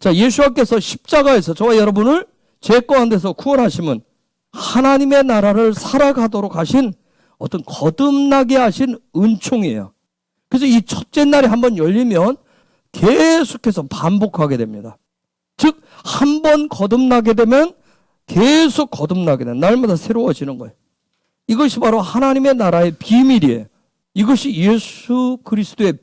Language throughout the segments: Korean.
자, 예수님께서 십자가에서 저와 여러분을 죄 가운데서 구원하시면 하나님의 나라를 살아가도록 하신 어떤 거듭나게 하신 은총이에요. 그래서 이 첫째 날이 한번 열리면 계속해서 반복하게 됩니다. 즉, 한 번 거듭나게 되면 계속 거듭나게 되는, 날마다 새로워지는 거예요. 이것이 바로 하나님의 나라의 비밀이에요. 이것이 예수 그리스도의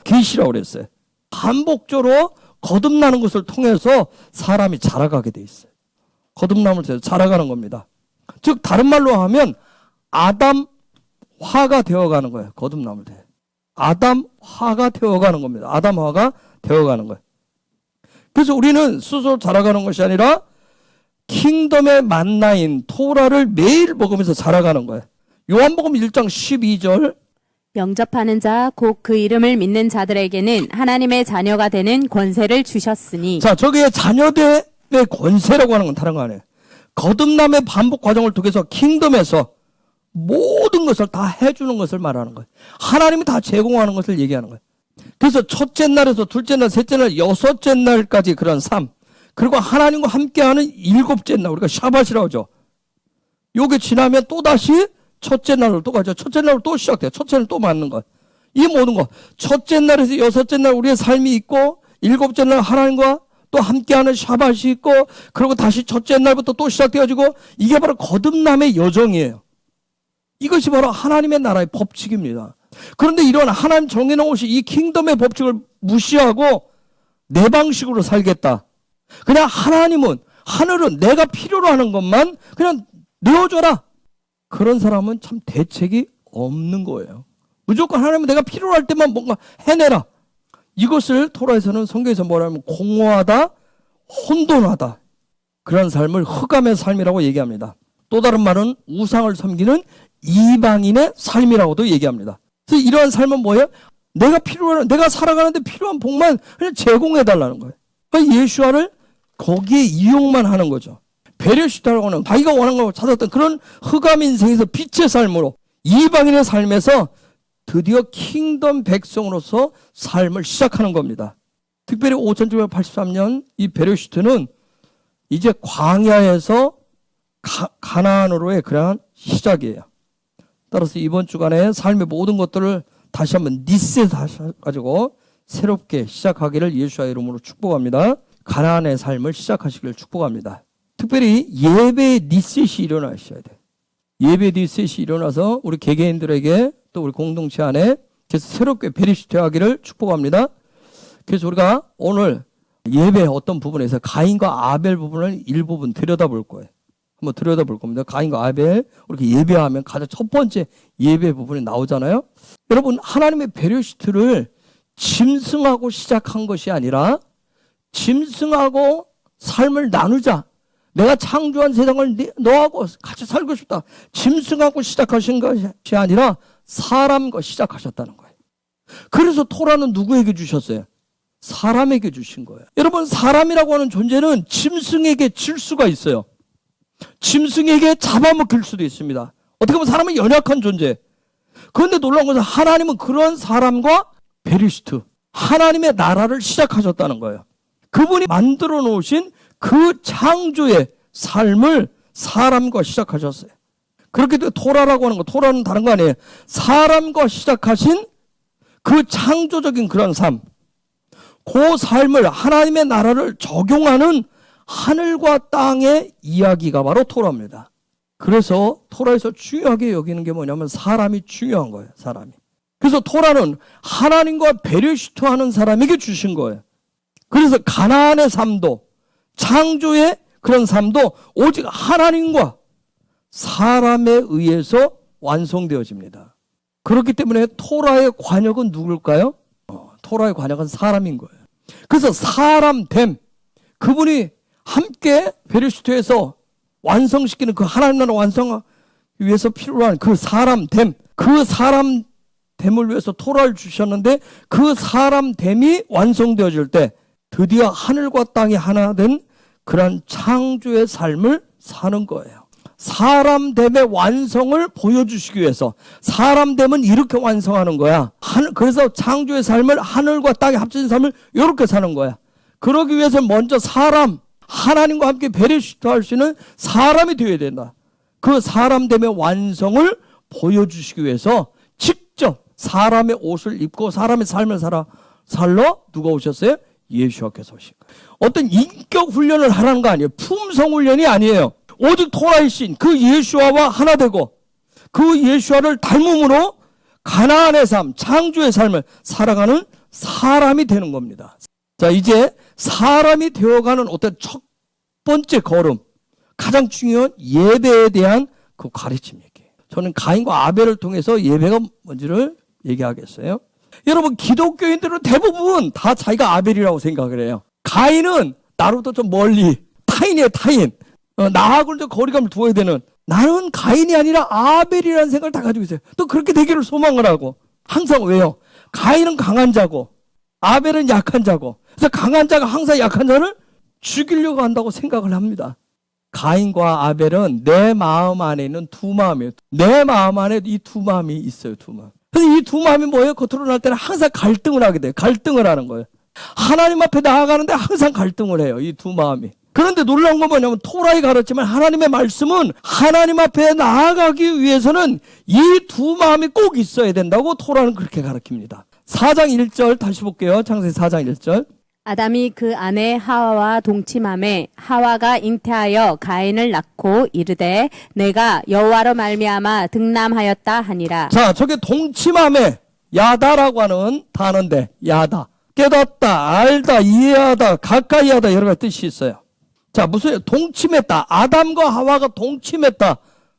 계시라고 그랬어요. 반복적으로 거듭나는 것을 통해서 사람이 자라가게 돼 있어요. 거듭남을 통해서 자라가는 겁니다. 즉, 다른 말로 하면 아담화가 되어가는 거예요. 거듭남을 통해 아담화가 되어가는 겁니다. 아담화가 되어가는 거예요. 그래서 우리는 스스로 자라가는 것이 아니라 킹덤의 만나인 토라를 매일 먹으면서 자라가는 거예요. 요한복음 1장 12절, 영접하는 자 곧 그 이름을 믿는 자들에게는 하나님의 자녀가 되는 권세를 주셨으니. 자, 저기에 자녀됨의 권세라고 하는 건 다른 거 아니에요. 거듭남의 반복 과정을 통해서 킹덤에서 모든 것을 다 해주는 것을 말하는 거예요. 하나님이 다 제공하는 것을 얘기하는 거예요. 그래서 첫째 날에서 둘째 날, 셋째 날, 여섯째 날까지 그런 삶, 그리고 하나님과 함께하는 일곱째 날, 우리가 샤밧이라고 하죠. 요게 지나면 또다시 첫째 날로 또 가죠. 첫째 날로 또 시작돼요. 첫째 날 또 맞는 것. 이 모든 것. 첫째 날에서 여섯째 날 우리의 삶이 있고, 일곱째 날 하나님과 또 함께하는 샤밧이 있고, 그리고 다시 첫째 날부터 또 시작되어지고, 이게 바로 거듭남의 여정이에요. 이것이 바로 하나님의 나라의 법칙입니다. 그런데 이런 하나님 정해놓으신 이 킹덤의 법칙을 무시하고 내 방식으로 살겠다. 그냥 하늘은 내가 필요로 하는 것만 그냥 내어줘라. 그런 사람은 참 대책이 없는 거예요. 무조건 하나님은 내가 필요로 할 때만 뭔가 해내라. 이것을 토라에서는 성경에서 뭐라면 공허하다, 혼돈하다. 그런 삶을 흑암의 삶이라고 얘기합니다. 또 다른 말은 우상을 섬기는 이방인의 삶이라고도 얘기합니다. 그래서 이러한 삶은 뭐예요? 내가 살아가는데 필요한 복만 그냥 제공해달라는 거예요. 그러니까 예수와를 거기에 이용만 하는 거죠. 배려시다라고 하는 자기가 원하는 걸 찾았던 그런 흑암 인생에서 빛의 삶으로 이방인의 삶에서 드디어 킹덤 백성으로서 삶을 시작하는 겁니다. 특별히 5783년 이 베르시트는 이제 광야에서 가나안으로의 그러한 시작이에요. 따라서 이번 주간에 삶의 모든 것들을 다시 한번 리셋하셔가지고 새롭게 시작하기를 예수의 이름으로 축복합니다. 가나안의 삶을 시작하시기를 축복합니다. 특별히 예배의 리셋이 일어나셔야 돼요. 예배 리셋이 일어나서 우리 개개인들에게 또 우리 공동체 안에 계속 새롭게 베리시트하기를 축복합니다. 그래서 우리가 오늘 예배의 어떤 부분에서 가인과 아벨 부분을 일부분 들여다볼 거예요. 한번 들여다볼 겁니다. 가인과 아벨, 이렇게 예배하면 가장 첫 번째 예배 부분이 나오잖아요. 여러분, 하나님의 베리시트를 짐승하고 시작한 것이 아니라 짐승하고 삶을 나누자. 내가 창조한 세상을 너하고 같이 살고 싶다. 짐승하고 시작하신 것이 아니라 사람과 시작하셨다는 거예요. 그래서 토라는 누구에게 주셨어요? 사람에게 주신 거예요. 여러분, 사람이라고 하는 존재는 짐승에게 질 수가 있어요. 짐승에게 잡아먹힐 수도 있습니다. 어떻게 보면 사람은 연약한 존재. 그런데 놀라운 것은 하나님은 그런 사람과 베리시트, 하나님의 나라를 시작하셨다는 거예요. 그분이 만들어 놓으신 그 창조의 삶을 사람과 시작하셨어요. 그렇게 되면 토라라고 하는 거, 토라는 다른 거 아니에요. 사람과 시작하신 그 창조적인 그런 삶, 그 삶을 하나님의 나라를 적용하는 하늘과 땅의 이야기가 바로 토라입니다. 그래서 토라에서 중요하게 여기는 게 뭐냐면 사람이 중요한 거예요. 사람이. 그래서 토라는 하나님과 베르시트하는 사람에게 주신 거예요. 그래서 가나안의 삶도 창조의 그런 삶도 오직 하나님과 사람에 의해서 완성되어집니다. 그렇기 때문에 토라의 관역은 누굴까요? 토라의 관역은 사람인 거예요. 그래서 사람됨, 그분이 함께 베르시트에서 완성시키는 그 하나님 나라 완성하기 위해서 필요한 그 사람됨, 그 사람됨을 위해서 토라를 주셨는데 그 사람됨이 완성되어질 때 드디어 하늘과 땅이 하나 된 그런 창조의 삶을 사는 거예요. 사람됨의 완성을 보여주시기 위해서 사람됨은 이렇게 완성하는 거야. 그래서 창조의 삶을 하늘과 땅이 합쳐진 삶을 이렇게 사는 거야. 그러기 위해서 먼저 하나님과 함께 배려할 수 있는 사람이 되어야 된다. 그 사람됨의 완성을 보여주시기 위해서 직접 사람의 옷을 입고 사람의 삶을 살러 누가 오셨어요? 예수와께서 오신 거예요. 어떤 인격 훈련을 하라는 거 아니에요. 품성 훈련이 아니에요. 오직 토라이신 그 예수와와 하나 되고 그 예수와를 닮음으로 가나안의 삶, 창조의 삶을 살아가는 사람이 되는 겁니다. 자, 이제 사람이 되어가는 어떤 첫 번째 걸음, 가장 중요한 예배에 대한 그 가르침 얘기예요. 저는 가인과 아벨을 통해서 예배가 뭔지를 얘기하겠어요. 여러분, 기독교인들은 대부분 다 자기가 아벨이라고 생각을 해요. 가인은 나로부터 좀 멀리, 타인이에요, 타인. 나하고는 좀 거리감을 두어야 되는, 나는 가인이 아니라 아벨이라는 생각을 다 가지고 있어요. 또 그렇게 되기를 소망을 하고. 항상 왜요? 가인은 강한 자고 아벨은 약한 자고, 그래서 강한 자가 항상 약한 자를 죽이려고 한다고 생각을 합니다. 가인과 아벨은 내 마음 안에 있는 두 마음이에요. 내 마음 안에 이 두 마음이 있어요. 두 마음. 그래서 이 두 마음이 뭐예요? 겉으로 날 때는 항상 갈등을 하게 돼요. 갈등을 하는 거예요. 하나님 앞에 나아가는데 항상 갈등을 해요. 이 두 마음이. 그런데 놀라운 건 뭐냐면 토라에 가르치면 하나님의 말씀은 하나님 앞에 나아가기 위해서는 이 두 마음이 꼭 있어야 된다고 토라는 그렇게 가르칩니다. 4장 1절 다시 볼게요. 창세기 4장 1절. 아담이 그 아내 하와와 동침함에 하와가 잉태하여 가인을 낳고 이르되 내가 여호와로 말미암아 등남하였다 하니라. 자, 저게 동침함에 야다라고 하는 단어인데, 야다. 깨닫다, 알다, 이해하다, 가까이 하다 여러 가지 뜻이 있어요. 자, 무슨 동침했다. 아담과 하와가 동침했다.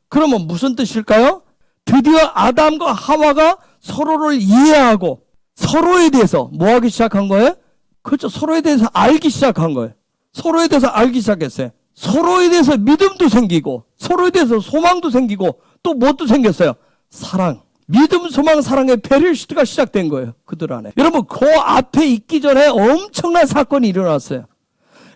그러면 무슨 뜻일까요? 드디어 아담과 하와가 서로를 이해하고 서로에 대해서 뭐 하기 시작한 거예요? 그렇죠. 서로에 대해서 알기 시작한 거예요. 서로에 대해서 알기 시작했어요. 서로에 대해서 믿음도 생기고 서로에 대해서 소망도 생기고 또 무엇도 생겼어요? 사랑. 믿음, 소망, 사랑의 페리시트가 시작된 거예요. 그들 안에. 여러분, 그 앞에 있기 전에 엄청난 사건이 일어났어요.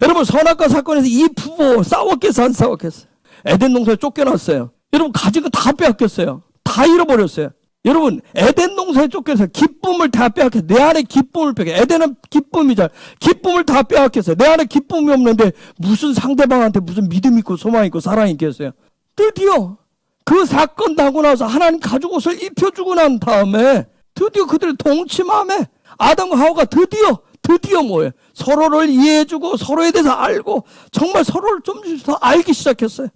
여러분, 선악과 사건에서 이 부부 싸웠겠어, 안 싸웠겠어요? 에덴 동산에 쫓겨났어요. 여러분, 가진 거 다 빼앗겼어요. 다 잃어버렸어요. 여러분, 에덴 동산에 쫓겨서 기쁨을 다 빼앗겼어요. 내 안에 기쁨을 빼앗겼어요. 에덴은 기쁨이잖아요. 기쁨을 다 빼앗겼어요. 내 안에 기쁨이 없는데 무슨 상대방한테 무슨 믿음 있고 소망 있고 사랑이 있겠어요. 드디어 그 사건 나고 나서 하나님 가죽 옷을 입혀주고 난 다음에 드디어 그들의 동침함에 아담과 하와가 드디어 뭐예요? 서로를 이해해주고 서로에 대해서 알고 정말 서로를 좀 더 알기 시작했어요.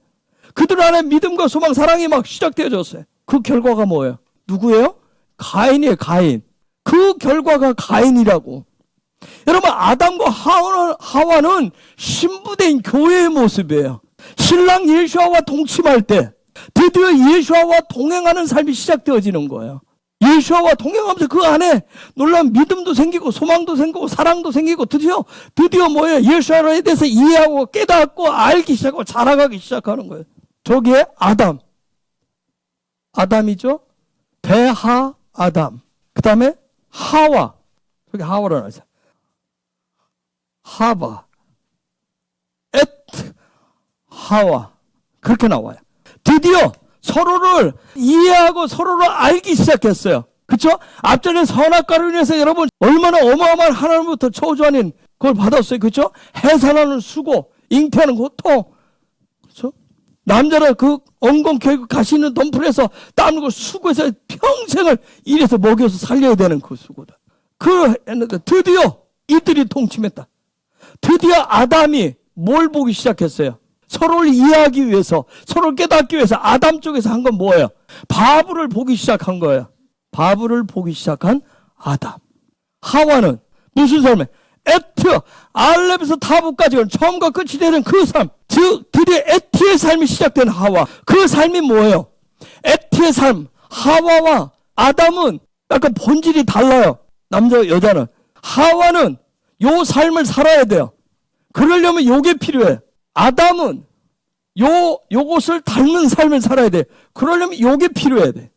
그들 안에 믿음과 소망, 사랑이 막 시작되어졌어요. 그 결과가 뭐예요? 누구예요? 가인이에요, 가인. 그 결과가 가인이라고. 여러분, 아담과 하와는 신부된 교회의 모습이에요. 신랑 예수와 동침할 때 드디어 예수와 동행하는 삶이 시작되어지는 거예요. 예수와 동행하면서 그 안에 놀라운 믿음도 생기고 소망도 생기고 사랑도 생기고 드디어 뭐예요? 예수에 대해서 이해하고 깨닫고 알기 시작하고 자라가기 시작하는 거예요. 저기에 아담이죠? 대하 아담. 그 다음에 하와. 저기 하와라고 하죠. 하바. 하와. 그렇게 나와요. 드디어 서로를 이해하고 서로를 알기 시작했어요. 그렇죠? 앞전에 선악과로 인해서 여러분 얼마나 어마어마한 하나님부터 저주하는 그걸 받았어요. 그렇죠? 해산하는 수고, 잉태하는 고통. 그렇죠? 남자를 그 엉겅퀴고 가시 있는 덤불에서 땀으로 수고해서 평생을 일해서 먹여서 살려야 되는 그 수고다. 했는데 드디어 이들이 동침했다. 드디어 아담이 뭘 보기 시작했어요? 서로를 이해하기 위해서, 서로를 깨닫기 위해서 아담 쪽에서 한 건 뭐예요? 바브를 보기 시작한 거예요. 바브를 보기 시작한 아담. 하와는 무슨 삶이에요? 알렙에서 타브까지 처음과 끝이 되는 그 삶. 드디어 에티의 삶이 시작된 하와. 그 삶이 뭐예요? 에티의 삶. 하와와 아담은 약간 본질이 달라요. 남자 여자는. 하와는 요 삶을 살아야 돼요. 그러려면 요게 필요해. 아담은 요것을 닮는 삶을 살아야 돼. 그러려면 요게 필요해야 돼.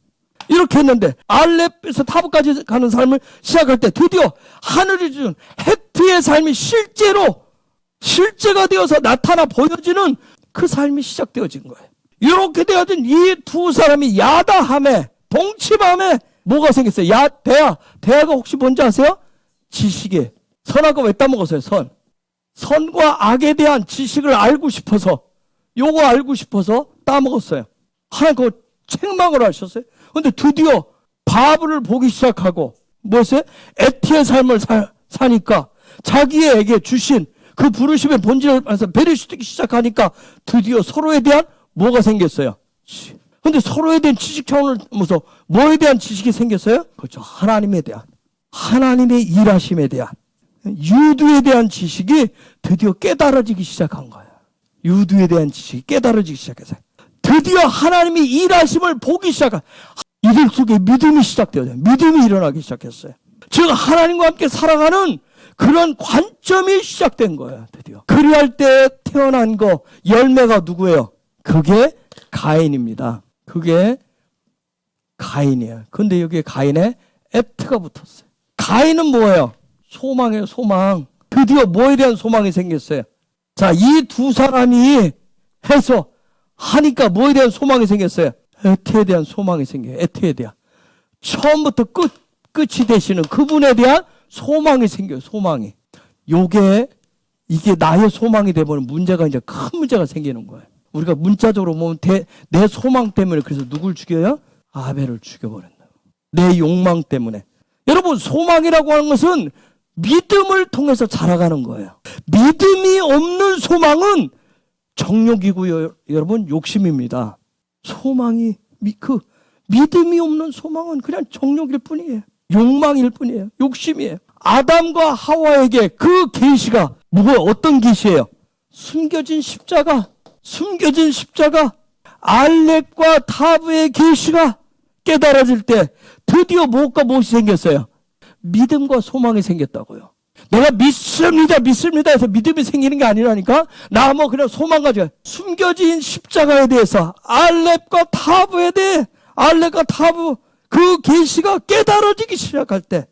이렇게 했는데 알렙에서 타브까지 가는 삶을 시작할 때 드디어 하늘이 준 헤트의 삶이 실제가 되어서 나타나 보여지는 그 삶이 시작되어진 거예요. 이렇게 되어진 이 두 사람이 야다함에 동침함에 뭐가 생겼어요? 대하가 혹시 뭔지 아세요? 지식에. 선악과 왜 따먹었어요? 선과 악에 대한 지식을 알고 싶어서, 요거 알고 싶어서 따먹었어요. 하나님 그거 책망을 하셨어요. 근데 드디어 바브를 보기 시작하고, 뭐였어요? 에티의 삶을 사니까 자기에게 주신 그 부르심의 본질을 알아서 베리시트기 시작하니까 드디어 서로에 대한 뭐가 생겼어요? 근데 서로에 대한 지식 차원을 넘어서 뭐에 대한 지식이 생겼어요? 그렇죠. 하나님에 대한, 하나님의 일하심에 대한, 유두에 대한 지식이 드디어 깨달아지기 시작한 거예요. 유두에 대한 지식이 깨달아지기 시작했어요. 드디어 하나님이 일하심을 보기 시작한, 이들 속에 믿음이 시작되어요. 믿음이 일어나기 시작했어요. 즉 하나님과 함께 살아가는 그런 관점이 시작된 거예요. 드디어. 그리할 때 태어난 거 열매가 누구예요? 그게 가인입니다. 그게 가인이에요. 근데 여기에 가인에 에트가 붙었어요. 가인은 뭐예요? 소망이에요. 소망. 드디어 뭐에 대한 소망이 생겼어요? 자, 이 두 사람이 해서 하니까 뭐에 대한 소망이 생겼어요? 에트에 대한 소망이 생겨요. 에트에 대한. 처음부터 끝이 되시는 그분에 대한 소망이 생겨요. 소망이. 이게 나의 소망이 되면 문제가 이제 큰 문제가 생기는 거예요. 우리가 문자적으로 보면 내 소망 때문에 그래서 누굴 죽여요? 아벨을 죽여버린다. 내 욕망 때문에. 여러분, 소망이라고 하는 것은 믿음을 통해서 자라가는 거예요. 믿음이 없는 소망은 정욕이고요. 여러분, 욕심입니다. 소망이, 믿음이 없는 소망은 그냥 정욕일 뿐이에요. 욕망일 뿐이에요. 욕심이에요. 아담과 하와에게 그 계시가 어떤 계시예요? 숨겨진 십자가. 알렉과 타브의 계시가 깨달아질 때 드디어 무엇과 무엇이 생겼어요? 믿음과 소망이 생겼다고요. 내가 믿습니다 해서 믿음이 생기는 게 아니라니까. 나 그냥 소망 가지고 숨겨진 십자가에 대해서 알렉과 타브에 대해 알렉과 타브 그 계시가 깨달아지기 시작할 때,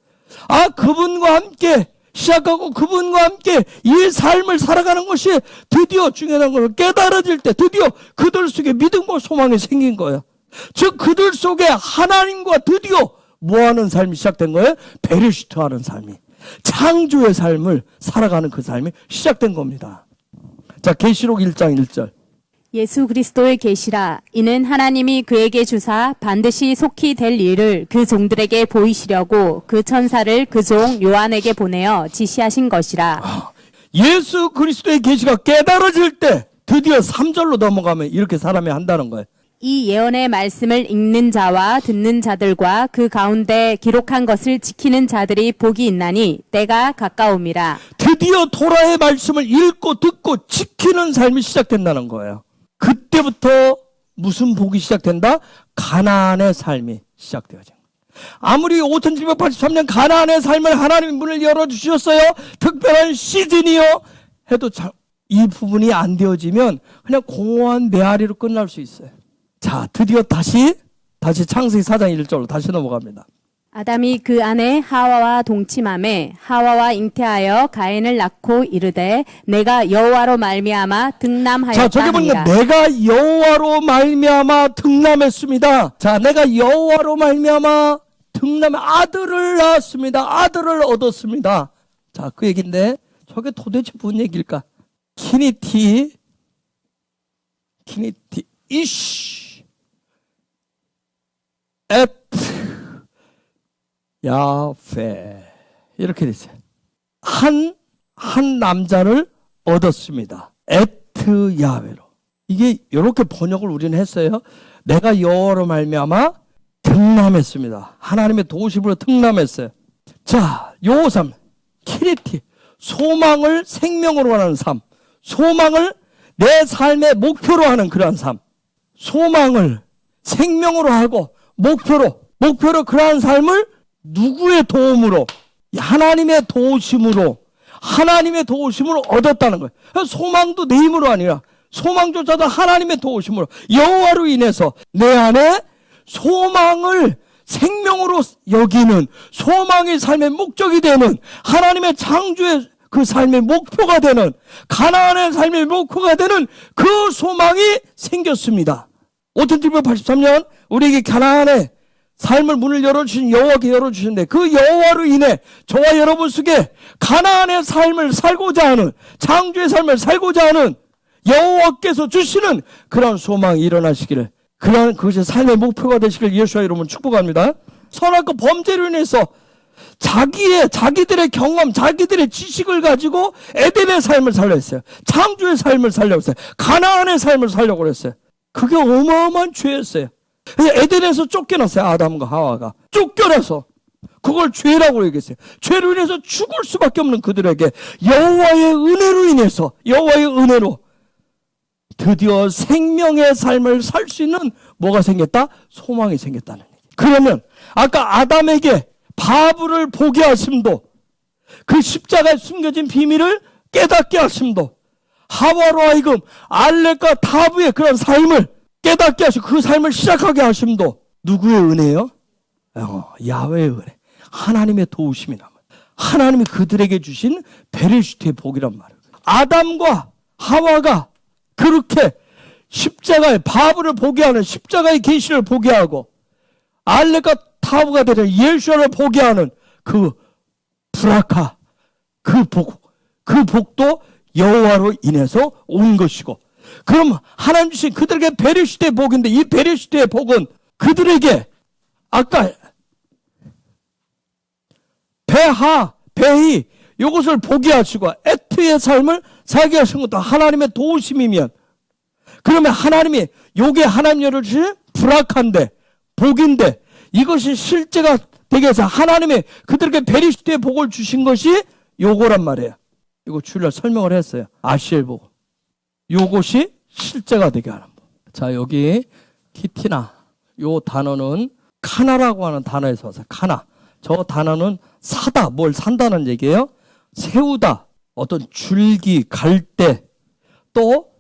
그분과 함께 시작하고 그분과 함께 이 삶을 살아가는 것이 드디어 중요한 걸 깨달아질 때 드디어 그들 속에 믿음과 소망이 생긴 거예요. 즉 그들 속에 하나님과 드디어 뭐하는 삶이 시작된 거예요? 베르시트하는 삶이, 창조의 삶을 살아가는 그 삶이 시작된 겁니다. 자, 계시록 1장 1절. 예수 그리스도의 계시라. 이는 하나님이 그에게 주사 반드시 속히 될 일을 그 종들에게 보이시려고 그 천사를 그 종 요한에게 보내어 지시하신 것이라. 예수 그리스도의 계시가 깨달아질 때 드디어 3절로 넘어가면 이렇게 사람이 한다는 거예요. 이 예언의 말씀을 읽는 자와 듣는 자들과 그 가운데 기록한 것을 지키는 자들이 복이 있나니 때가 가까움이라. 드디어 토라의 말씀을 읽고 듣고 지키는 삶이 시작된다는 거예요. 그때부터 무슨 복이 시작된다? 가나안의 삶이 시작되어진 거예요. 아무리 5783년 가나안의 삶을 하나님이 문을 열어주셨어요. 특별한 시즌이요 해도 이 부분이 안 되어지면 그냥 공허한 메아리로 끝날 수 있어요. 자, 드디어 다시 창세기 4장 1절로 다시 넘어갑니다. 아담이 그 아내 하와와 동침하매 하와와 잉태하여 가인을 낳고 이르되 내가 여호와로 말미암아 등남하였다. 자, 저기 보니까 내가 여호와로 말미암아 등남했습니다. 자, 내가 여호와로 말미암아 등남에 아들을 낳았습니다. 아들을 얻었습니다. 자, 그 얘기인데 저게 도대체 무슨 얘기일까? 키니티 이쉬 에트 야페 이렇게 됐어요. 한 남자를 얻었습니다. 에트 야베로. 이게 이렇게 번역을 우리는 했어요. 내가 여호와로 말미암아 등남했습니다. 하나님의 도우심으로 등남했어요. 자, 요 삶 키리티, 소망을 생명으로 하는 삶, 소망을 내 삶의 목표로 하는 그러한 삶, 소망을 생명으로 하고 목표로 그러한 삶을 누구의 도움으로? 하나님의 도우심으로 얻었다는 거예요. 소망도 내 힘으로 아니라 소망조차도 하나님의 도우심으로 여호와로 인해서 내 안에 소망을 생명으로 여기는, 소망의 삶의 목적이 되는, 하나님의 창조의 그 삶의 목표가 되는, 가나안의 삶의 목표가 되는 그 소망이 생겼습니다. 5783년 우리에게 가나안의 삶을 문을 열어주신 여호와께 열어주셨는데 그 여호와로 인해 저와 여러분 속에 가나안의 삶을 살고자 하는, 창조의 삶을 살고자 하는 여호와께서 주시는 그런 소망이 일어나시기를, 그러한 그것이 삶의 목표가 되시길 예수와 이름으로 축복합니다. 선악과 범죄로 인해서 자기들의 경험, 자기들의 지식을 가지고 에덴의 삶을 살려 했어요. 창조의 삶을 살려고 했어요. 가나안의 삶을 살려고 그랬어요. 그게 어마어마한 죄였어요. 에덴에서 쫓겨났어요. 아담과 하와가 쫓겨나서 그걸 죄라고 얘기했어요. 죄로 인해서 죽을 수밖에 없는 그들에게 여호와의 은혜로 인해서, 여호와의 은혜로 드디어 생명의 삶을 살 수 있는 뭐가 생겼다? 소망이 생겼다는 얘기. 그러면 아까 아담에게 바브를 보게 하심도, 그 십자가에 숨겨진 비밀을 깨닫게 하심도, 하와로 하여금 알렉과 타브의 그런 삶을 깨닫게 하시고 그 삶을 시작하게 하심도 누구의 은혜예요? 야훼의 은혜, 하나님의 도우심이 남아요. 하나님이 그들에게 주신 베레시트의 복이란 말이에요. 아담과 하와가 그렇게 십자가의 바브를 보게 하는, 십자가의 계시를 보게 하고 알렉과 타브가 되는 예수를 보게 하는 그 브라카, 그 복도 여호와로 인해서 온 것이고, 그럼 하나님 주신 그들에게 베레시트의 복인데, 이 베레시트의 복은 그들에게 아까 베이 이것을 보게 하시고 에트의 삶을 살게 하신 것도 하나님의 도우심이면, 그러면 하나님이 요게 하나님 열어주신 브라카인데, 복인데, 이것이 실제가 되게 해서 하나님이 그들에게 베레시트의 복을 주신 것이 요거란 말이에요. 이거 주일날 설명을 했어요. 아시엘 복음. 요것이 실제가 되게 하는 법. 자, 여기 키티나, 요 단어는 카나라고 하는 단어에서 왔어요. 카나. 저 단어는 사다, 뭘 산다는 얘기예요. 세우다, 어떤 줄기, 갈대, 또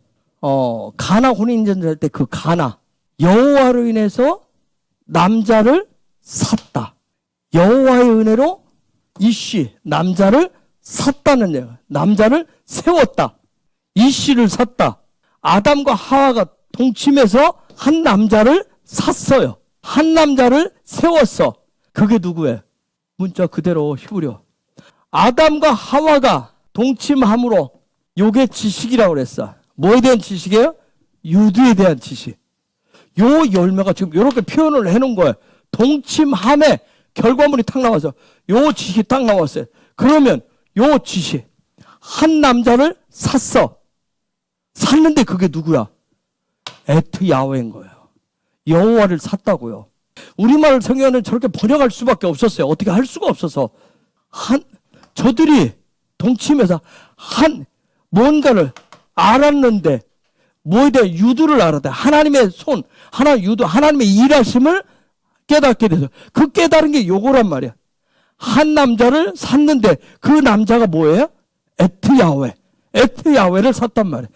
가나 혼인전쟁 할 때 그 가나, 여호와로 인해서 남자를 샀다. 여호와의 은혜로 이씨, 남자를 샀다는 얘기예요. 남자를 세웠다. 이씨를 샀다. 아담과 하와가 동침해서 한 남자를 샀어요. 한 남자를 세웠어. 그게 누구예요? 문자 그대로 히브리어. 아담과 하와가 동침함으로 요게 지식이라고 그랬어. 뭐에 대한 지식이에요? 유두에 대한 지식. 요 열매가 지금 이렇게 표현을 해놓은 거예요. 동침함에 결과물이 딱 나와서 요 지식이 딱 나왔어요. 그러면 요 지식, 한 남자를 샀어. 샀는데 그게 누구야? 에트 야훼인 거예요. 여호와를 샀다고요. 우리말 성경에는 저렇게 번역할 수밖에 없었어요. 어떻게 할 수가 없어서. 저들이 동침해서 뭔가를 알았는데, 뭐에 대한 유두를 알았대. 하나님의 손, 하나님의 일하심을 깨닫게 돼서. 그 깨달은 게 요거란 말이야. 한 남자를 샀는데 그 남자가 뭐예요? 에트 야훼. 에트 야훼를 샀단 말이에요.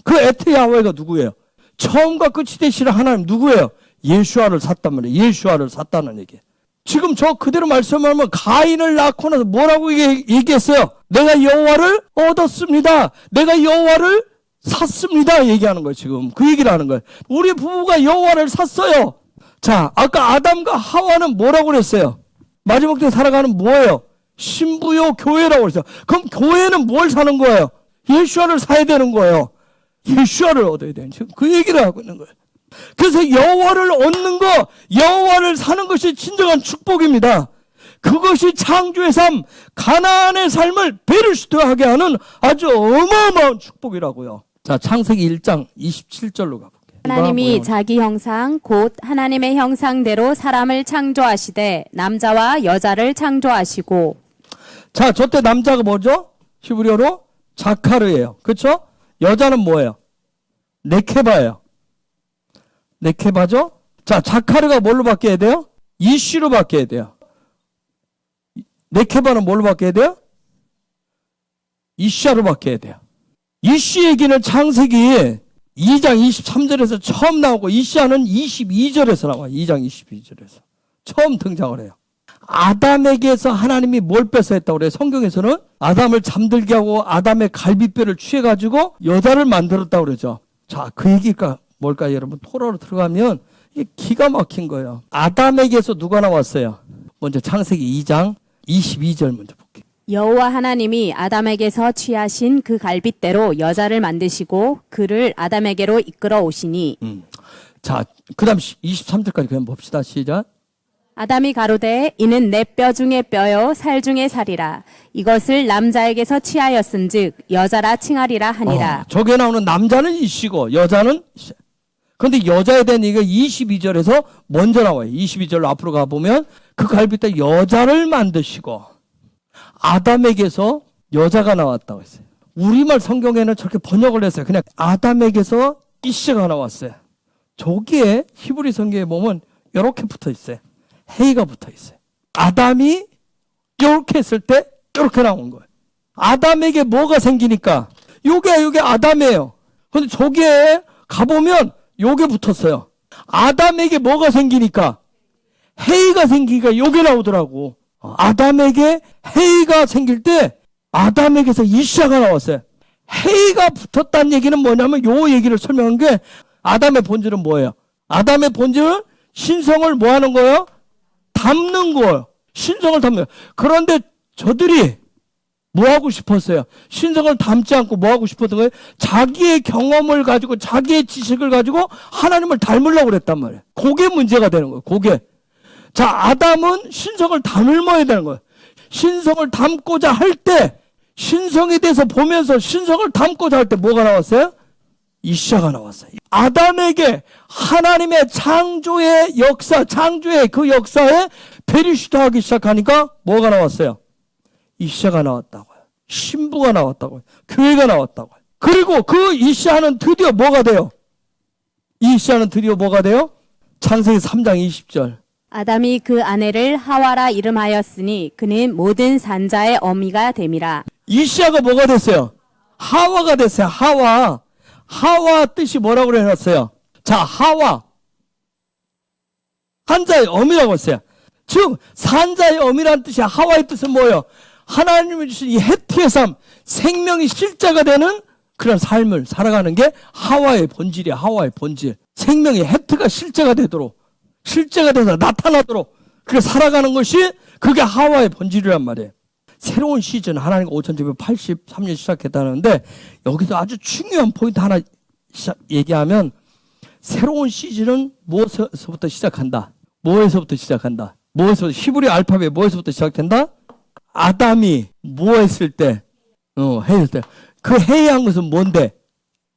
그 에트 야훼가 누구예요? 처음과 끝이 되시는 하나님 누구예요? 예수아를 샀단 말이에요. 예수아를 샀다는 얘기예요. 지금 저 그대로 말씀하면 가인을 낳고 나서 뭐라고 얘기했어요? 내가 여호와를 얻었습니다. 내가 여호와를 샀습니다. 얘기하는 거예요. 지금 그 얘기를 하는 거예요. 우리 부부가 여호와를 샀어요. 자, 아까 아담과 하와는 뭐라고 그랬어요? 마지막 때 살아가는 뭐예요? 신부요 교회라고 그랬어요. 그럼 교회는 뭘 사는 거예요? 예수아를 사야 되는 거예요. 예수아를 얻어야 되는, 지금 그 얘기를 하고 있는 거예요. 그래서 여호와를 얻는 거, 여호와를 사는 것이 진정한 축복입니다. 그것이 창조의 삶, 가나안의 삶을 베르시트하게 하는 아주 어마어마한 축복이라고요. 자, 창세기 1장 27절로 가볼게요. 하나님이 자기 형상 곧 하나님의 형상대로 사람을 창조하시되 남자와 여자를 창조하시고. 자, 저때 남자가 뭐죠? 히브리어로 자카르예요. 그렇죠? 여자는 뭐예요? 네케바예요. 네케바죠? 자, 자카르가 뭘로 바뀌어야 돼요? 이씨로 바뀌어야 돼요. 네케바는 뭘로 바뀌어야 돼요? 이샤로 바뀌어야 돼요. 이씨 얘기는 창세기 2장 23절에서 처음 나오고, 이샤는 22절에서 나와요. 2장 22절에서 처음 등장을 해요. 아담에게서 하나님이 뭘 뺏어 했다고 그래요? 성경에서는 아담을 잠들게 하고 아담의 갈비뼈를 취해가지고 여자를 만들었다고 그러죠. 자, 그 얘기가 뭘까요? 여러분, 토라로 들어가면 이게 기가 막힌 거예요. 아담에게서 누가 나왔어요? 먼저 창세기 2장 22절 먼저 볼게요. 여호와 하나님이 아담에게서 취하신 그 갈빗대로 여자를 만드시고 그를 아담에게로 이끌어 오시니 자, 그 다음 23절까지 그냥 봅시다. 시작. 아담이 가로되 이는 내 뼈 중에 뼈요 살 중에 살이라 이것을 남자에게서 취하였은즉 여자라 칭하리라 하니라. 저게 나오는 남자는 이씨고 여자는 이씨. 그런데 여자에 대한 얘기가 22절에서 먼저 나와요. 22절로 앞으로 가보면 그 갈빗대 여자를 만드시고 아담에게서 여자가 나왔다고 했어요. 우리말 성경에는 저렇게 번역을 했어요. 그냥 아담에게서 이씨가 나왔어요. 저기에 히브리 성경에 보면 이렇게 붙어 있어요. 헤이가 붙어 있어요. 아담이 이렇게 했을 때 이렇게 나온 거예요. 아담에게 뭐가 생기니까 요게 아담이에요. 근데 저기에 가보면 요게 붙었어요. 아담에게 뭐가 생기니까 헤이가 생기니까 요게 나오더라고. 아담에게 헤이가 생길 때 아담에게서 이샤가 나왔어요. 헤이가 붙었다는 얘기는 뭐냐면 요 얘기를 설명한 게 아담의 본질은 뭐예요? 아담의 본질은 신성을 뭐 하는 거예요? 담는 거예요. 신성을 담는 거예요. 그런데 저들이 뭐 하고 싶었어요? 신성을 담지 않고 뭐 하고 싶었던 거예요? 자기의 경험을 가지고 자기의 지식을 가지고 하나님을 닮으려고 그랬단 말이에요. 그게 문제가 되는 거예요. 그게. 자, 아담은 신성을 담을머야 되는 거예요. 신성을 담고자 할 때 신성에 대해서 보면서 신성을 담고자 할 때 뭐가 나왔어요? 이샤가 나왔어요. 아담에게 하나님의 창조의 역사, 창조의 그 역사에 페리시도하기 시작하니까 뭐가 나왔어요? 이샤가 나왔다고요. 신부가 나왔다고요. 교회가 나왔다고요. 그리고 그 이샤는 드디어 뭐가 돼요? 이샤는 드디어 뭐가 돼요? 창세기 3장 20절. 아담이 그 아내를 하와라 이름하였으니 그는 모든 산자의 어미가 됨이라. 이시아가 뭐가 됐어요? 하와가 됐어요. 하와. 하와 뜻이 뭐라고 해놨어요? 자, 하와. 산자의 어미라고 했어요. 즉, 산자의 어미라는 뜻이 하와의 뜻은 뭐예요? 하나님이 주신 이 해티의 삶, 생명이 실제가 되는 그런 삶을 살아가는 게 하와의 본질이야. 하와의 본질. 생명이 해트가 실제가 되도록, 실제가 돼서 나타나도록 그렇게 살아가는 것이 그게 하와의 본질이란 말이에요. 새로운 시즌, 하나님과 5783년 시작했다는데 여기서 아주 중요한 포인트 하나 얘기하면 새로운 시즌은 무엇에서부터 시작한다? 뭐에서부터 시작한다? 뭐에서 히브리 알파벳 뭐에서부터 시작된다? 아담이 뭐 했을 때? 했을 때. 그 해야 한 것은 뭔데?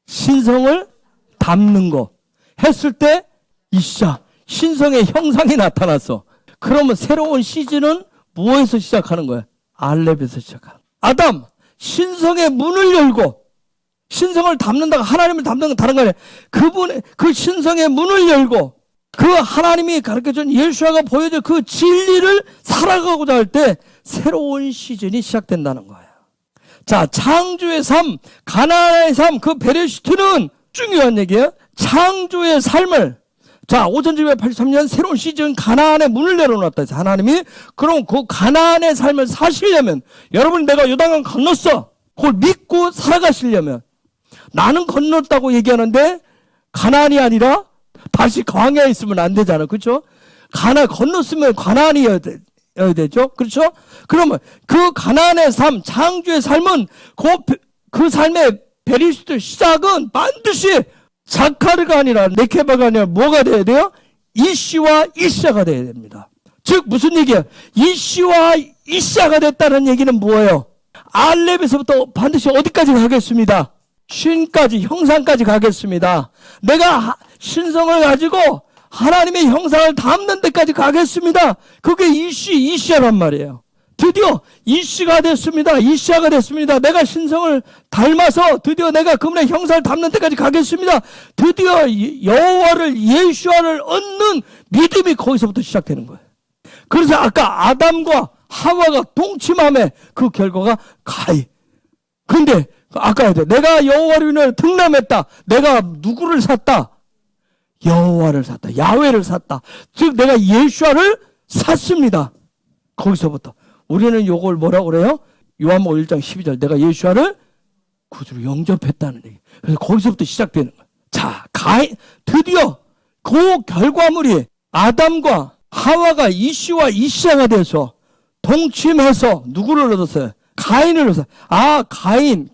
신성을 담는 거. 했을 때 이샤 신성의 형상이 나타났어. 그러면 새로운 시즌은 뭐에서 시작하는 거야? 알렙에서 시작하는. 아담 신성의 문을 열고 신성을 담는다가 하나님을 담는 건 다른 거 아니야. 그분의 그 신성의 문을 열고 그 하나님이 가르쳐준 예수아가 보여준 그 진리를 살아가고자 할 때 새로운 시즌이 시작된다는 거예요. 자, 창조의 삶, 가나안의 삶, 그 베레시트는 중요한 얘기예요. 창조의 삶을 자, 5783년 새로운 시즌 가나안의 문을 열어놨다 해서 하나님이 그럼 그 가나안의 삶을 사시려면 여러분 내가 요단강 건넜어. 그걸 믿고 살아가시려면 나는 건넜다고 얘기하는데 가나안이 아니라 다시 광야에 있으면 안 되잖아. 그렇죠? 건넜으면 가나안이어야 되죠. 그렇죠? 그러면 그 가나안의 삶, 창조의 삶은 그 삶의 베리시트 시작은 반드시 자카르가 아니라 네케바가 아니라 뭐가 돼야 돼요? 이씨와 이샤가 돼야 됩니다. 즉 무슨 얘기야? 이씨와 이샤가 됐다는 얘기는 뭐예요? 알렙에서부터 반드시 어디까지 가겠습니다? 신까지, 형상까지 가겠습니다. 내가 신성을 가지고 하나님의 형상을 담는 데까지 가겠습니다. 그게 이시아란 말이에요. 드디어 이씨가 됐습니다. 이시아가 됐습니다. 내가 신성을 닮아서 드디어 내가 그분의 형상을 담는 데까지 가겠습니다. 드디어 여호와를 예수아를 얻는 믿음이 거기서부터 시작되는 거예요. 그래서 아까 아담과 하와가 동침함에 그 결과가 가히. 근데 아까 내가 여호와를 인하여 등남했다. 내가 누구를 샀다? 여호와를 샀다. 야훼를 샀다. 즉 내가 예수아를 샀습니다. 거기서부터. 우리는 요걸 뭐라고 그래요? 요한복음 1장 12절. 내가 예수아를 구주로 영접했다는 얘기. 그래서 거기서부터 시작되는 거예요. 자, 드디어 그 결과물이 아담과 하와가 이씨와 이씨가 돼서 동침해서 누구를 얻었어요? 가인을 얻었어요.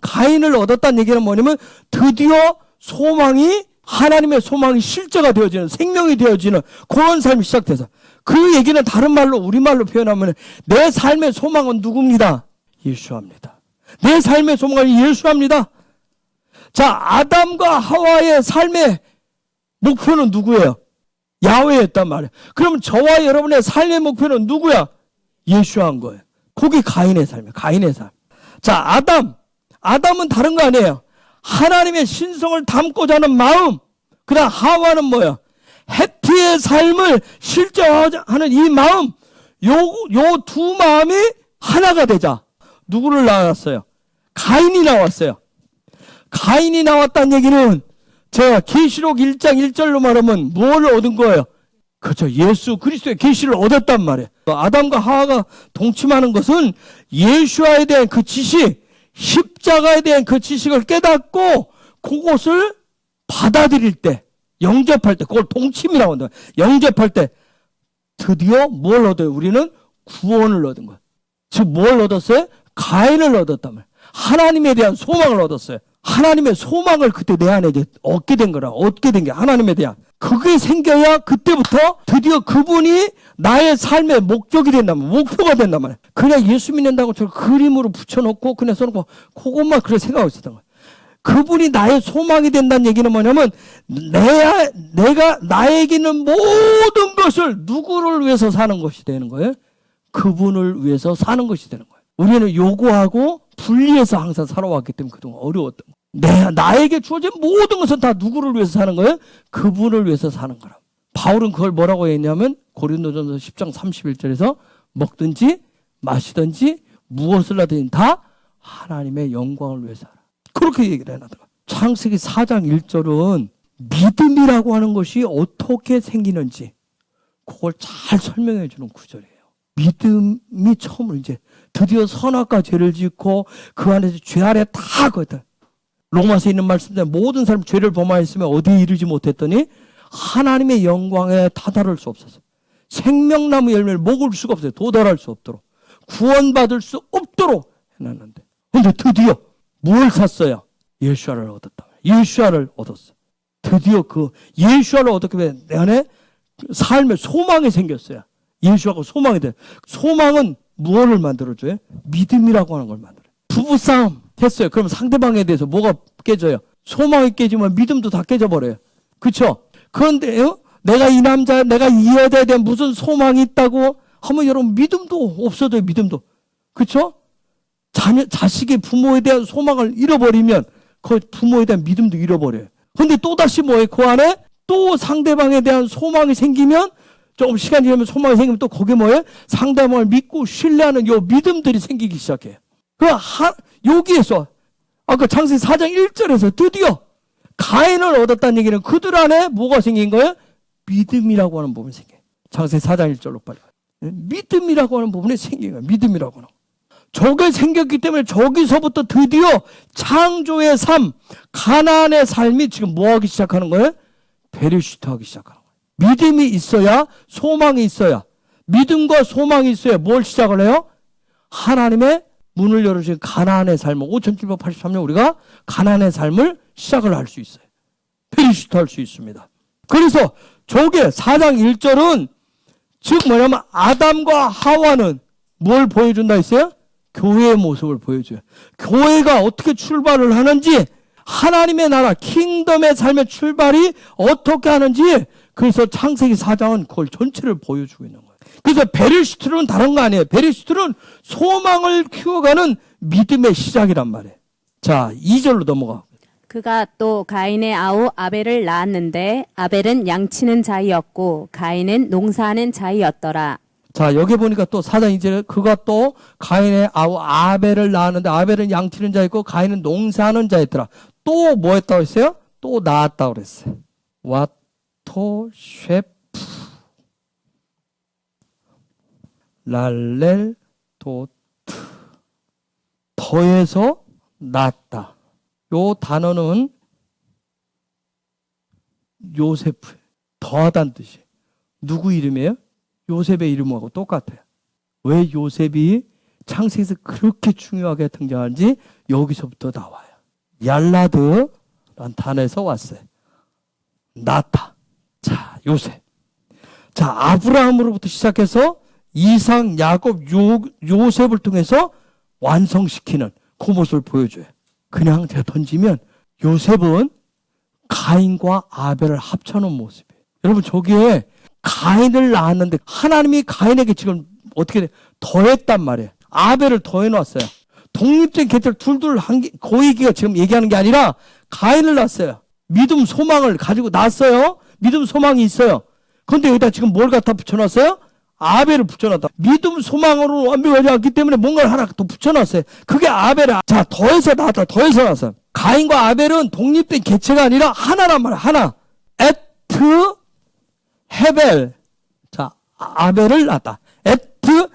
가인을 얻었다는 얘기는 뭐냐면 드디어 소망이, 하나님의 소망이 실제가 되어지는, 생명이 되어지는 그런 삶이 시작돼서, 그 얘기는 다른 말로, 우리말로 표현하면 내 삶의 소망은 누굽니다? 예수합니다. 내 삶의 소망은 예수합니다. 자, 아담과 하와의 삶의 목표는 누구예요? 야훼였단 말이에요. 그럼 저와 여러분의 삶의 목표는 누구야? 예수한 거예요. 거기 가인의 삶이에요. 가인의 삶. 자, 아담은 다른 거 아니에요. 하나님의 신성을 담고자 하는 마음. 그다음 하와는 뭐예요? 해티의 삶을 실제화하는 이 마음. 요 두 마음이 하나가 되자 누구를 낳았어요? 가인이 나왔어요. 가인이 나왔다는 얘기는 제가 계시록 1장 1절로 말하면 뭘 얻은 거예요? 그렇죠. 예수 그리스도의 계시를 얻었단 말이에요. 아담과 하와가 동침하는 것은 예수와에 대한 그 지식, 십자가에 대한 그 지식을 깨닫고 그것을 받아들일 때, 영접할 때, 그걸 동침이라고 한다. 영접할 때 드디어 뭘 얻어요? 우리는 구원을 얻은 거예요. 즉 뭘 얻었어요? 가인을 얻었단 말이에요. 하나님에 대한 소망을 얻었어요. 하나님의 소망을 그때 내 안에 이제 얻게 된 거라. 얻게 된 게 하나님에 대한. 그게 생겨야 그때부터 드디어 그분이 나의 삶의 목적이 된다면, 목표가 된단 말이에요. 그냥 예수 믿는다고 저 그림으로 붙여놓고 그냥 써놓고 그것만 그렇게 생각하고 있었던 거예요. 그분이 나의 소망이 된다는 얘기는 뭐냐면 내가 나에게는 모든 것을 누구를 위해서 사는 것이 되는 거예요? 그분을 위해서 사는 것이 되는 거예요. 우리는 요구하고 분리해서 항상 살아왔기 때문에 그동안 어려웠던 거예요. 나에게 주어진 모든 것은 다 누구를 위해서 사는 거예요? 그분을 위해서 사는 거라. 바울은 그걸 뭐라고 했냐면 고린도전서 10장 31절에서 먹든지 마시든지 무엇을 하든지 다 하나님의 영광을 위해서 하라. 그렇게 얘기를 해놨더라. 창세기 4장 1절은 믿음이라고 하는 것이 어떻게 생기는지 그걸 잘 설명해 주는 구절이에요. 믿음이 처음으로 이제 드디어 선악과 죄를 짓고 그 안에서 죄 아래 다 거다. 로마서에 있는 말씀대로 모든 사람 죄를 범하였으면 어디에 이르지 못했더니 하나님의 영광에 다다를 수 없었어요. 생명나무 열매를 먹을 수가 없어요. 도달할 수 없도록. 구원받을 수 없도록 해놨는데. 근데 드디어 뭘 샀어요? 예수아를 얻었다. 예수아를 얻었어. 드디어 그 예수아를 얻었기 때문에 내 안에 삶의 소망이 생겼어요. 예수아가 소망이 돼. 소망은 무엇을 만들어줘요? 믿음이라고 하는 걸 만들어요. 부부싸움 했어요. 그럼 상대방에 대해서 뭐가 깨져요? 소망이 깨지면 믿음도 다 깨져버려요. 그렇죠? 그런데요, 내가 이 남자, 내가 이 여자에 대한 무슨 소망이 있다고 하면 여러분 믿음도 없어져요. 믿음도. 그렇죠? 자식이 부모에 대한 소망을 잃어버리면 그 부모에 대한 믿음도 잃어버려요. 근데 또다시 뭐예요? 그 안에 또 상대방에 대한 소망이 생기면 조금 시간이 지나면 소망이 생기면 또 거기에 뭐예요? 상대방을 믿고 신뢰하는 요 믿음들이 생기기 시작해요. 여기에서 아까 창세기 4장 1절에서 드디어 가인을 얻었다는 얘기는 그들 안에 뭐가 생긴 거예요? 믿음이라고 하는 부분이 생겨요. 창세기 4장 1절로 빨리 가요. 믿음이라고 하는 부분이 생긴 거예요. 믿음이라고 하는 거. 저게 생겼기 때문에 저기서부터 드디어 창조의 삶, 가나안의 삶이 지금 뭐 하기 시작하는 거예요? 베르시트 하기 시작하는 거예요. 믿음이 있어야 소망이 있어야, 믿음과 소망이 있어야 뭘 시작을 해요? 하나님의 문을 열어주신 가나안의 삶을 5783년 우리가 가나안의 삶을 시작을 할 수 있어요. 베르시트 할 수 있습니다. 그래서 저게 4장 1절은 즉 뭐냐면 아담과 하와는 뭘 보여준다 했어요? 교회의 모습을 보여줘요. 교회가 어떻게 출발을 하는지, 하나님의 나라, 킹덤의 삶의 출발이 어떻게 하는지, 그래서 창세기 4장은 그걸 전체를 보여주고 있는 거예요. 그래서 베르시트는 다른 거 아니에요. 베르시트는 소망을 키워가는 믿음의 시작이란 말이에요. 자, 2절로 넘어가. 그가 또 가인의 아우 아벨을 낳았는데 아벨은 양치는 자이었고 가인은 농사하는 자이었더라. 자, 여기 보니까 또 4장 2절에 그가 또 가인의 아우 아벨을 낳았는데 아벨은 양치는 자였고 가인은 농사하는 자였더라. 또 뭐 했다고 했어요? 또 낳았다고 그랬어요. 와토 셰프 랄렐 도트 더해서 낳았다. 요 단어는 요세프 더하다는 뜻이. 누구 이름이에요? 요셉의 이름하고 똑같아요. 왜 요셉이 창세기에서 그렇게 중요하게 등장하는지 여기서부터 나와요. 얄라드란 단어에서 왔어요. 나타. 자, 요셉. 자, 아브라함으로부터 시작해서 이삭, 야곱, 요셉을 통해서 완성시키는 그 모습을 보여줘요. 그냥 제가 던지면 요셉은 가인과 아벨을 합쳐놓은 모습이에요. 여러분, 저기에 가인을 낳았는데 하나님이 가인에게 지금 어떻게 더했단 말이에요. 아벨을 더해놨어요. 독립된 개들 둘둘 그 얘기가 지금 얘기하는 게 아니라 가인을 낳았어요. 믿음, 소망을 가지고 낳았어요. 믿음, 소망이 있어요. 그런데 여기다 지금 뭘 갖다 붙여놨어요? 아벨을 붙여놨다. 믿음, 소망으로 완벽하지 않기 때문에 뭔가를 하나 더 붙여놨어요. 그게 아벨을, 자, 더해서 낳았다. 더해서 낳았어요. 가인과 아벨은 독립된 개체가 아니라 하나란 말이야. 하나. 에트, 헤벨. 자, 아벨을 낳았다. 에트,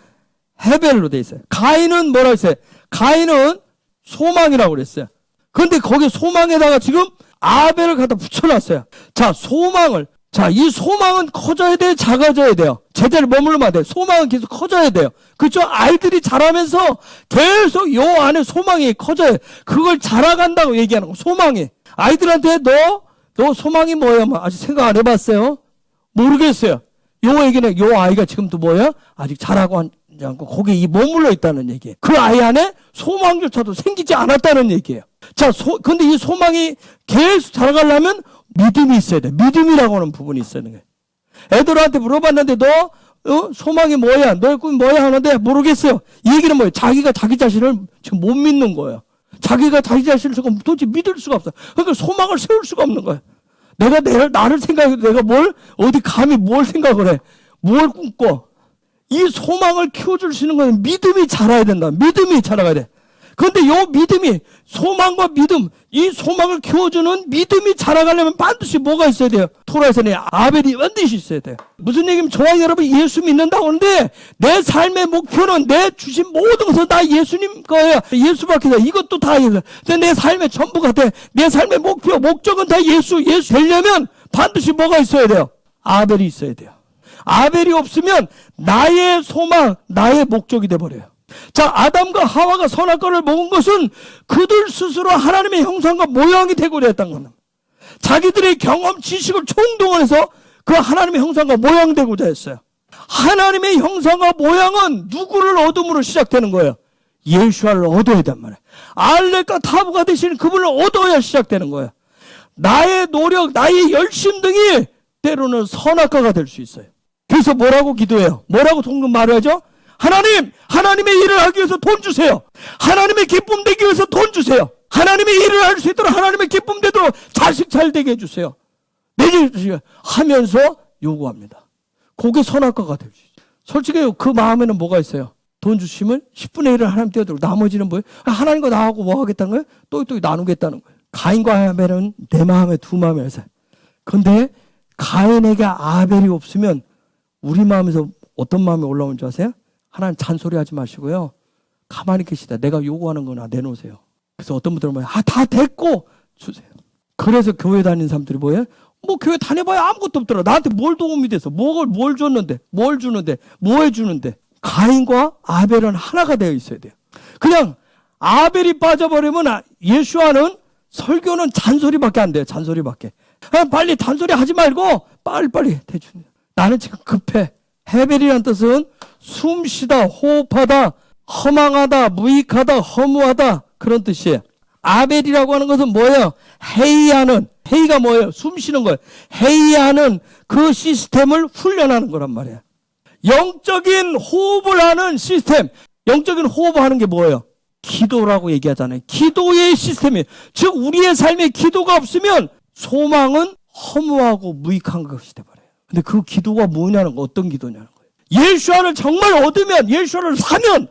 헤벨로 돼 있어요. 가인은 뭐라고 했어요? 가인은 소망이라고 그랬어요. 그런데 거기 소망에다가 지금 아벨을 갖다 붙여놨어요. 자, 소망을. 자, 이 소망은 커져야 돼요? 작아져야 돼요? 제자리 머물러야 돼요? 소망은 계속 커져야 돼요. 그렇죠? 아이들이 자라면서 계속 요 안에 소망이 커져요. 그걸 자라간다고 얘기하는 거. 소망이. 아이들한테 너 소망이 뭐야? 아직 생각 안 해봤어요? 모르겠어요. 요 얘기는 요 아이가 지금도 뭐야? 아직 자라고 하지 않고 거기에 머물러 있다는 얘기예요. 그 아이 안에 소망조차도 생기지 않았다는 얘기예요. 자, 근데 이 소망이 계속 자라가려면 믿음이 있어야 돼. 믿음이라고 하는 부분이 있어야 되는 거예요. 애들한테 물어봤는데 너 소망이 뭐야? 너의 꿈이 뭐야? 하는데 모르겠어요. 이 얘기는 뭐예요? 자기가 자기 자신을 지금 못 믿는 거예요. 자기가 자기 자신을 도대체 믿을 수가 없어요. 그러니까 소망을 세울 수가 없는 거예요. 내가 나를 생각해도 내가 어디 감히 뭘 생각을 해? 뭘 꿈꿔? 이 소망을 키워줄 수 있는 건 믿음이 자라야 된다. 믿음이 자라가야 돼. 그런데 요 믿음이, 소망과 믿음, 이 소망을 키워주는 믿음이 자라가려면 반드시 뭐가 있어야 돼요? 토라에서는 아벨이 반드시 있어야 돼요. 무슨 얘기면 저와 여러분 예수 믿는다고 하는데 내 삶의 목표는 내 주신 모든 것은 다 예수님 거예요. 예수밖에 돼. 이것도 다 예수. 근데 내 삶의 전부가 돼. 내 삶의 목적은 다 예수 되려면 반드시 뭐가 있어야 돼요? 아벨이 있어야 돼요. 아벨이 없으면 나의 소망, 나의 목적이 돼버려요. 자, 아담과 하와가 선악과를 먹은 것은 그들 스스로 하나님의 형상과 모양이 되고자 했던 겁니다. 자기들의 경험, 지식을 총동원해서 그 하나님의 형상과 모양 되고자 했어요. 하나님의 형상과 모양은 누구를 얻음으로 시작되는 거예요? 예수아를 얻어야 단 말이에요. 알렉과 타브가 되시는 그분을 얻어야 시작되는 거예요. 나의 노력, 나의 열심 등이 때로는 선악과가 될 수 있어요. 그래서 뭐라고 기도해요? 뭐라고 통금 말해야죠? 하나님의 일을 하기 위해서 돈 주세요. 하나님의 기쁨 되기 위해서 돈 주세요. 하나님의 일을 할 수 있도록 하나님의 기쁨 되도록 자식 잘 되게 해주세요. 내게 하면서 요구합니다. 그게 선악과가 될 수 있어요. 솔직히 그 마음에는 뭐가 있어요? 돈 주시면 10분의 1을 하나님 떼어들고 나머지는 뭐예요? 하나님과 나하고 뭐 하겠다는 거예요? 또 나누겠다는 거예요. 가인과 아벨은 내 마음에 두 마음이 있어요. 그런데 가인에게 아벨이 없으면 우리 마음에서 어떤 마음이 올라오는 줄 아세요? 하나님 잔소리하지 마시고요. 가만히 계시다. 내가 요구하는 거나 내놓으세요. 그래서 어떤 분들은 뭐예요? 다 됐고 주세요. 그래서 교회 다니는 사람들이 뭐예요? 뭐 교회 다녀봐야 아무것도 없더라. 나한테 뭘 도움이 돼서 뭘 줬는데, 뭘 주는데, 뭐 해주는데. 가인과 아벨은 하나가 되어 있어야 돼요. 그냥 아벨이 빠져버리면 예수와는 설교는 잔소리밖에 안 돼요. 잔소리밖에. 빨리 잔소리 하지 말고 빨리빨리 대충. 나는 지금 급해. 헤벨이라는 뜻은 숨쉬다, 호흡하다, 허망하다, 무익하다, 허무하다 그런 뜻이에요. 아벨이라고 하는 것은 뭐예요? 회의하는, 회의가 뭐예요? 숨쉬는 거예요. 회의하는 그 시스템을 훈련하는 거란 말이에요. 영적인 호흡을 하는 시스템. 영적인 호흡을 하는 게 뭐예요? 기도라고 얘기하잖아요. 기도의 시스템이에요. 즉 우리의 삶에 기도가 없으면 소망은 허무하고 무익한 것이 돼버려요. 근데 그 기도가 뭐냐는 거, 어떤 기도냐는 거예요. 예수아를 정말 얻으면, 예수아를 사면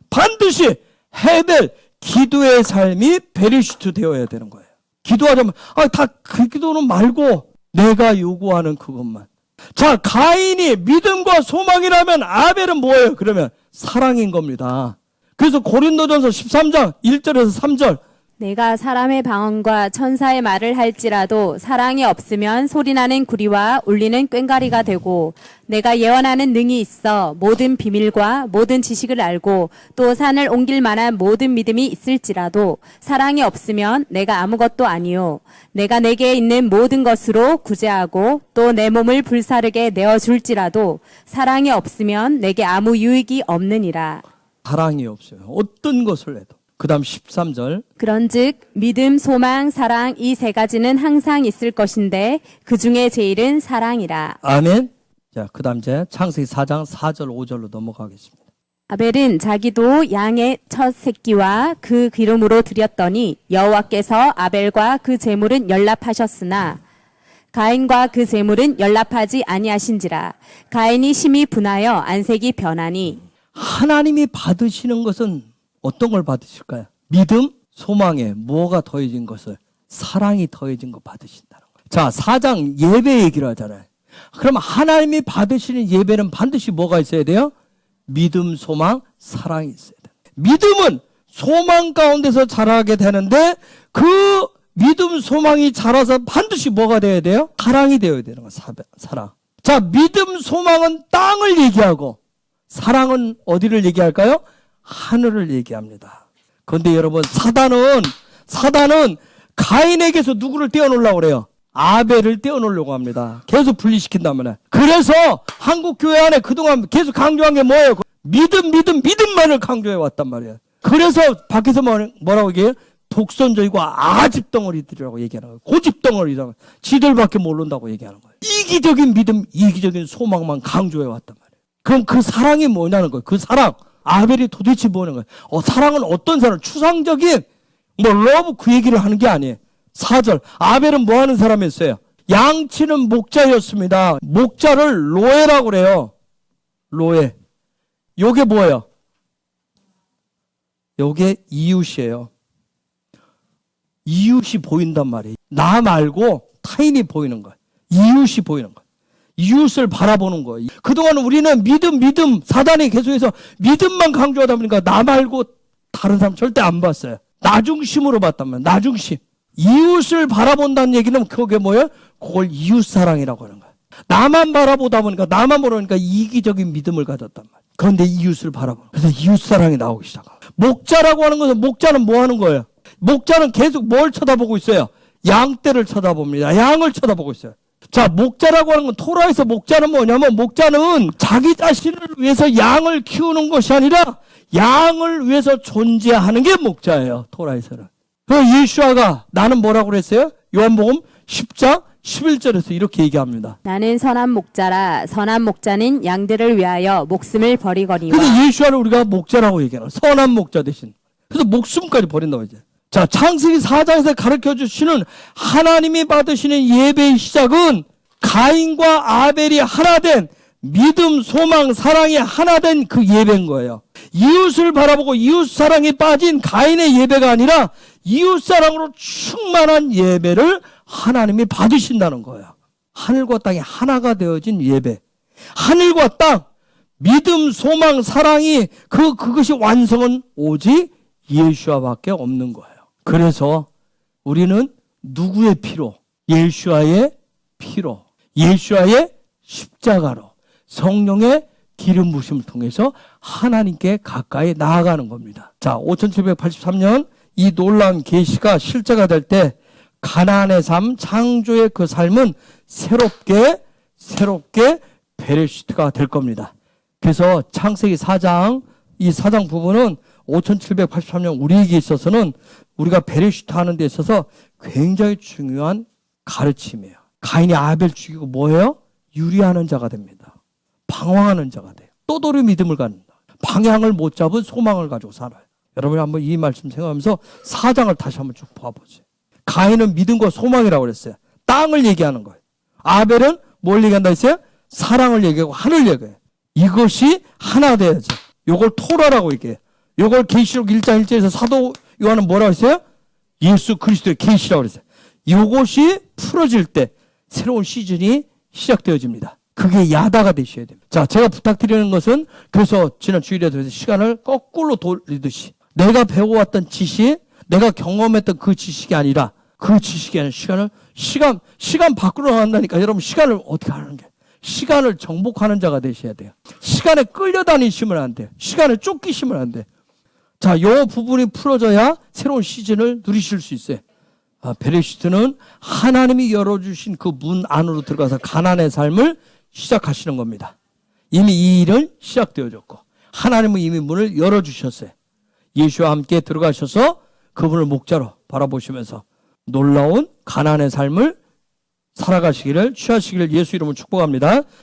반드시 헤벨, 기도의 삶이 베리시트 되어야 되는 거예요. 기도하자면 다 그 기도는 말고 내가 요구하는 그것만. 자, 가인이 믿음과 소망이라면 아벨은 뭐예요? 그러면 사랑인 겁니다. 그래서 고린도전서 13장 1절에서 3절 내가 사람의 방언과 천사의 말을 할지라도 사랑이 없으면 소리나는 구리와 울리는 꽹과리가 되고 내가 예언하는 능이 있어 모든 비밀과 모든 지식을 알고 또 산을 옮길 만한 모든 믿음이 있을지라도 사랑이 없으면 내가 아무것도 아니요 내가 내게 있는 모든 것으로 구제하고 또 내 몸을 불사르게 내어줄지라도 사랑이 없으면 내게 아무 유익이 없느니라. 사랑이 없어요. 어떤 것을 해도. 그 다음 13절. 그런즉 믿음, 소망, 사랑 이 세 가지는 항상 있을 것인데 그 중에 제일은 사랑이라. 아멘. 자, 그 다음 이제 창세기 4장 4절 5절로 넘어가겠습니다. 아벨은 자기도 양의 첫 새끼와 그 기름으로 드렸더니 여호와께서 아벨과 그 제물은 연락하셨으나 가인과 그 제물은 연락하지 아니하신지라. 가인이 심히 분하여 안색이 변하니. 하나님이 받으시는 것은 어떤 걸 받으실까요? 믿음, 소망에 뭐가 더해진 것을? 사랑이 더해진 거 받으신다는 거예요. 자, 4장 예배 얘기를 하잖아요. 그럼 하나님이 받으시는 예배는 반드시 뭐가 있어야 돼요? 믿음, 소망, 사랑이 있어야 돼요. 믿음은 소망 가운데서 자라게 되는데 그 믿음, 소망이 자라서 반드시 뭐가 되어야 돼요? 사랑이 되어야 되는 거예요. 사랑. 자, 믿음, 소망은 땅을 얘기하고 사랑은 어디를 얘기할까요? 하늘을 얘기합니다. 그런데 여러분, 사단은 가인에게서 누구를 떼어놓으려고 그래요? 아벨을 떼어놓으려고 합니다. 계속 분리시킨단 말이에요. 그래서 한국 교회 안에 그동안 계속 강조한 게 뭐예요? 믿음만을 강조해 왔단 말이에요. 그래서 밖에서 뭐라고 얘기해요? 독선적이고 아집덩어리들이라고 얘기하는 거예요. 고집덩어리라고. 지들밖에 모른다고 얘기하는 거예요. 이기적인 믿음, 이기적인 소망만 강조해 왔단 말이에요. 그럼 그 사랑이 뭐냐는 거예요. 그 사랑. 아벨이 도대체 뭐냐는 거예요. 사랑은 어떤 사람? 추상적인 러브 그 얘기를 하는 게 아니에요. 4절. 아벨은 뭐 하는 사람이었어요? 양치는 목자였습니다. 목자를 로에라고 그래요. 로에. 요게 뭐예요? 요게 이웃이에요. 이웃이 보인단 말이에요. 나 말고 타인이 보이는 거예요. 이웃이 보이는 거예요. 이웃을 바라보는 거예요. 그동안 우리는 믿음, 사단이 계속해서 믿음만 강조하다 보니까 나 말고 다른 사람 절대 안 봤어요. 나 중심으로 봤단 말이에요. 나 중심. 이웃을 바라본다는 얘기는 그게 뭐예요? 그걸 이웃사랑이라고 하는 거예요. 나만 바라보다 보니까, 나만 모르니까 이기적인 믿음을 가졌단 말이에요. 그런데 이웃을 바라보는 거예요. 그래서 이웃사랑이 나오기 시작해요. 목자라고 하는 것은, 목자는 뭐 하는 거예요? 목자는 계속 뭘 쳐다보고 있어요? 양떼를 쳐다봅니다. 양을 쳐다보고 있어요. 자, 목자라고 하는 건 토라에서 목자는 뭐냐면 목자는 자기 자신을 위해서 양을 키우는 것이 아니라 양을 위해서 존재하는 게 목자예요. 토라에서는. 그 예수아가 나는 뭐라고 그랬어요? 요한복음 10장 11절에서 이렇게 얘기합니다. 나는 선한 목자라. 선한 목자는 양들을 위하여 목숨을 버리거니와. 그래서 예수아를 우리가 목자라고 얘기하는 거예요. 선한 목자 대신. 그래서 목숨까지 버린다고 이제. 자, 창세기 4장에서 가르쳐 주시는 하나님이 받으시는 예배의 시작은 가인과 아벨이 하나 된 믿음, 소망, 사랑이 하나 된 그 예배인 거예요. 이웃을 바라보고 이웃 사랑에 빠진 가인의 예배가 아니라 이웃 사랑으로 충만한 예배를 하나님이 받으신다는 거예요. 하늘과 땅이 하나가 되어진 예배. 하늘과 땅, 믿음, 소망, 사랑이 그것이 완성은 오직 예수와밖에 없는 거예요. 그래서 우리는 누구의 피로? 예수와의 피로, 예수와의 십자가로, 성령의 기름 부심을 통해서 하나님께 가까이 나아가는 겁니다. 자, 5783년 이 놀라운 계시가 실제가 될 때 가나안의 삶, 창조의 그 삶은 새롭게 베레시트가 될 겁니다. 그래서 창세기 4장, 이 4장 부분은 5783년 우리에게 있어서는 우리가 베레시트 하는 데 있어서 굉장히 중요한 가르침이에요. 가인이 아벨 죽이고 뭐예요? 유리하는 자가 됩니다. 방황하는 자가 돼요. 또다리 믿음을 갖는다. 방향을 못 잡은 소망을 가지고 살아요. 여러분이 한번 이 말씀 생각하면서 4장을 다시 한번 쭉 봐보세요. 가인은 믿음과 소망이라고 그랬어요. 땅을 얘기하는 거예요. 아벨은 뭘 얘기한다 했어요? 사랑을 얘기하고 하늘 얘기해요. 이것이 하나 돼야죠. 요걸 토라라고 얘기해요. 요걸 계시록 1장 1절에서 사도 요한은 뭐라고 했어요? 예수 그리스도의 계시라고 그랬어요. 요것이 풀어질 때 새로운 시즌이 시작되어집니다. 그게 야다가 되셔야 됩니다. 자, 제가 부탁드리는 것은 그래서 지난 주일에도 시간을 거꾸로 돌리듯이 내가 배워왔던 지식, 내가 경험했던 그 지식이 아니라 그 지식이 아니라 시간 밖으로 나간다니까. 여러분, 시간을 어떻게 하는 게? 시간을 정복하는 자가 되셔야 돼요. 시간에 끌려다니시면 안 돼요. 시간에 쫓기시면 안 돼요. 자, 요 부분이 풀어져야 새로운 시즌을 누리실 수 있어요. 베레시트는 하나님이 열어주신 그 문 안으로 들어가서 가난의 삶을 시작하시는 겁니다. 이미 이 일은 시작되어졌고 하나님은 이미 문을 열어주셨어요. 예수와 함께 들어가셔서 그분을 목자로 바라보시면서 놀라운 가난의 삶을 살아가시기를 취하시기를 예수 이름으로 축복합니다.